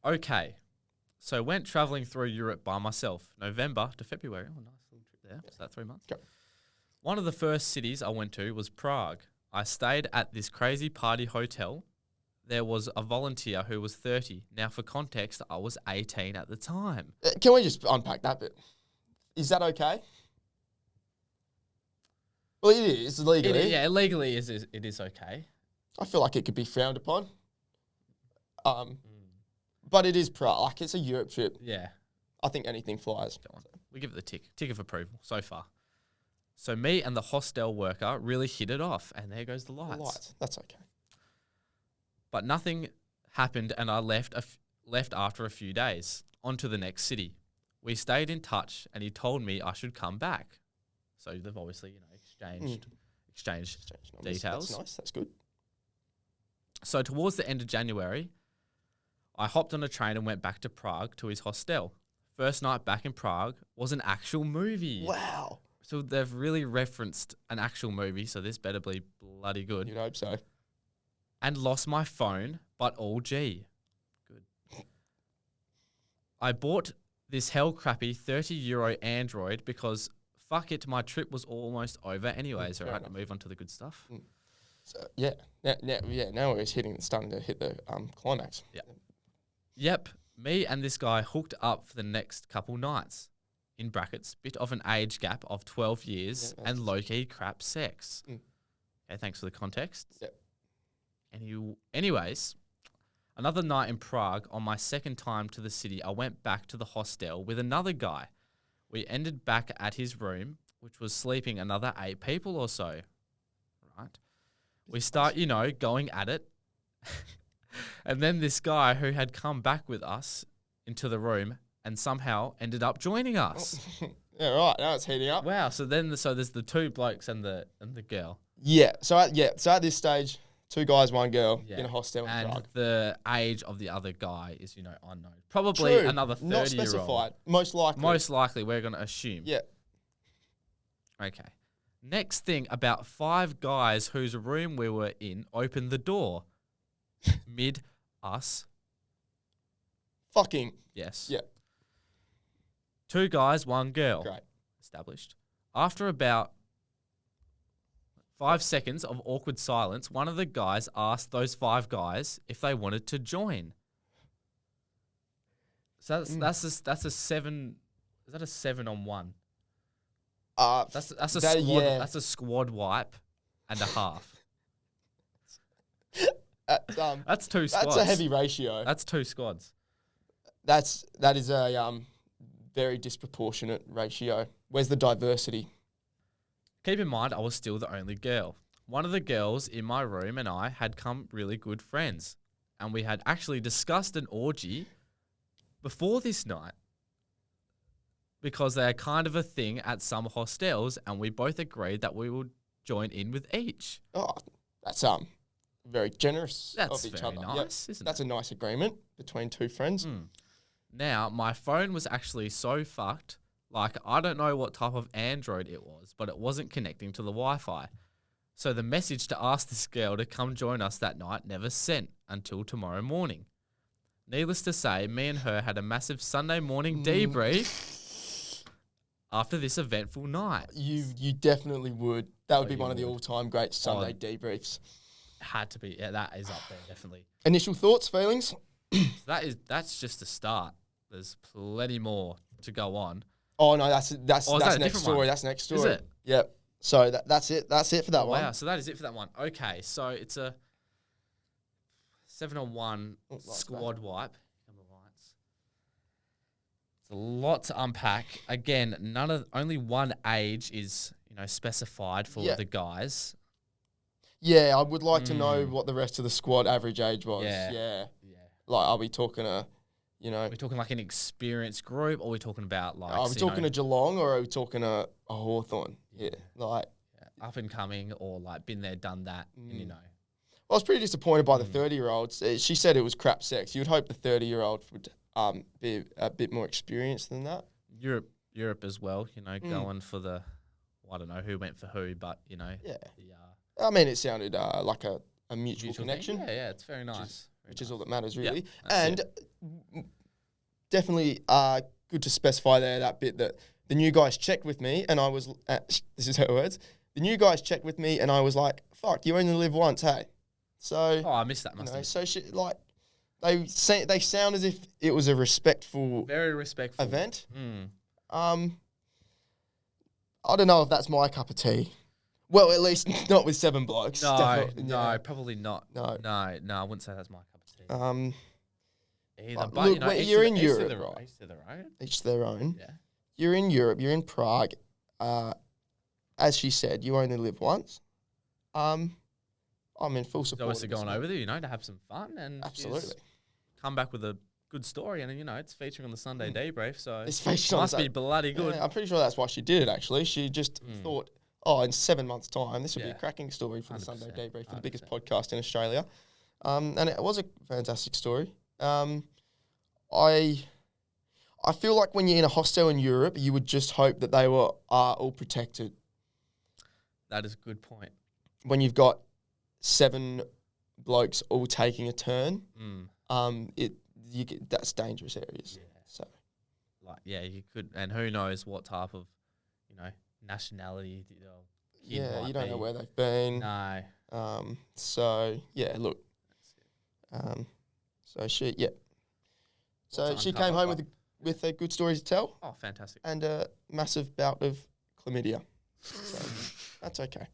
Okay. So went traveling through Europe by myself, November to February. Oh, nice little trip there. Was that 3 months? Go. One of the first cities I went to was Prague. I stayed at this crazy party hotel. There was a volunteer who was 30. Now, for context, I was 18 at the time. Can we just unpack that bit? Is that okay? Well, it is legally. Legally it is okay. I feel like it could be frowned upon. But it is like it's a Europe trip. Yeah. I think anything flies. Go on. We give it the tick of approval so far. So me and the hostel worker really hit it off, and there goes the lights. That's okay. But nothing happened, and I left after a few days. On to the next city. We stayed in touch, and he told me I should come back. So they've obviously, exchanged details. That's nice. That's good. So towards the end of January, I hopped on a train and went back to Prague to his hostel. First night back in Prague was an actual movie. Wow. So they've really referenced an actual movie, so this better be bloody good. You'd hope so. And lost my phone, but all G. Good. I bought this hell crappy €30 Android because fuck it, my trip was almost over anyways. So I had to move on to the good stuff. So now we're starting to hit the climax. Yep. Me and this guy hooked up for the next couple nights. In brackets, bit of an age gap of 12 years and low-key crap sex. Okay, thanks for the context. Yep. Anyways, another night in Prague, on my second time to the city, I went back to the hostel with another guy. We ended back at his room, which was sleeping another 8 people or so. Right? We start, going at it. And then this guy who had come back with us into the room and somehow ended up joining us. Yeah, right. Now it's heating up. Wow. So there's the 2 blokes and the girl. Yeah. So at this stage, 2 guys, 1 girl in a hostel in Prague. And the age of the other guy is, unknown. Probably another 30-year-old. Not specified. Most likely. Most likely, we're going to assume. Yeah. Okay. Next thing, about 5 guys whose room we were in opened the door. Mid us. Fucking. Yes. Yeah. 2 guys, 1 girl. Great. Established. After about 5 seconds of awkward silence, one of the guys asked those 5 guys if they wanted to join. So that's a 7. Is that a 7-on-1? That's a squad. Yeah. That's a squad wipe and a half. That's 2 squads. That's a heavy ratio. That's 2 squads. That is a very disproportionate ratio. Where's the diversity? Keep in mind, I was still the only girl. One of the girls in my room and I had come really good friends, and we had actually discussed an orgy before this night because they are kind of a thing at some hostels, and we both agreed that we would join in with each. Oh, that's very generous That's of each very other. nice, isn't That's it? a nice agreement between 2 friends. Now, my phone was actually so fucked, like I don't know what type of Android it was, but it wasn't connecting to the Wi-Fi. So the message to ask this girl to come join us that night never sent until tomorrow morning. Needless to say, me and her had a massive Sunday morning debrief after this eventful night. You definitely would. That would be you one of the would. all-time great Sunday debriefs. Had to be. Yeah, that is up there, definitely. Initial thoughts, feelings? So that's just a start. There's plenty more to go on. Oh no, that's that next story. one? That's next story. Is it? Yep. So that's it. That's it for that one. Wow, so that is it for that one. Okay, so it's a 7-on-1 squad wipe. It's a lot to unpack. Again, only one age is specified for the guys. Yeah, I would like to know what the rest of the squad average age was. Yeah. Like, are we talking Are we talking like an experienced group, or are we talking about like? Are we talking a Geelong, or are we talking a Hawthorn? Yeah, like up and coming, or like been there, done that, and I was pretty disappointed by the 30-year-olds. She said it was crap sex. You'd hope the 30-year-old would be a bit more experienced than that. Europe as well. Going for the. I don't know who went for who, but Yeah. I mean, it sounded like a mutual connection. Yeah, it's very nice. Which is all that matters, really. Yeah, and definitely good to specify there that bit that the new guys checked with me, and I was this is her words. The new guys checked with me, and I was like, "Fuck, you only live once, hey." So Oh, I missed that. so she like they sound as if it was a respectful, Very respectful event. Mm. I don't know if that's my cup of tea. Well, at least not with 7 blokes. No, Definitely, no, yeah. probably not. No. No, I wouldn't say that's my cup of tea. Either, But but look, you're in Europe, right? Each to their own. Each their own. Yeah. You're in Europe. You're in Prague. As she said, you only live once. I'm in full She's support. obviously of this going one. over there, to have some fun, and Absolutely. she's come back with a good story, and it's featuring on the Sunday Debrief, so It's it featured on must be Sun- bloody good. Yeah, I'm pretty sure that's why she did it. Actually, she just thought, in 7 months' time, this would be a Yeah. cracking story for the Sunday 100%, Daybreak, for the biggest 100%. podcast in Australia. And it was a fantastic story. I feel like when you're in a hostel in Europe, you would just hope that they were all protected. That is a good point. When you've got 7 blokes all taking a turn, that's dangerous areas. Yeah. So You could, and who knows what type of, nationality. you don't know where they've been. No. So yeah, look. So she So she came home with a good story to tell Oh, fantastic. and a massive bout of chlamydia. So that's okay.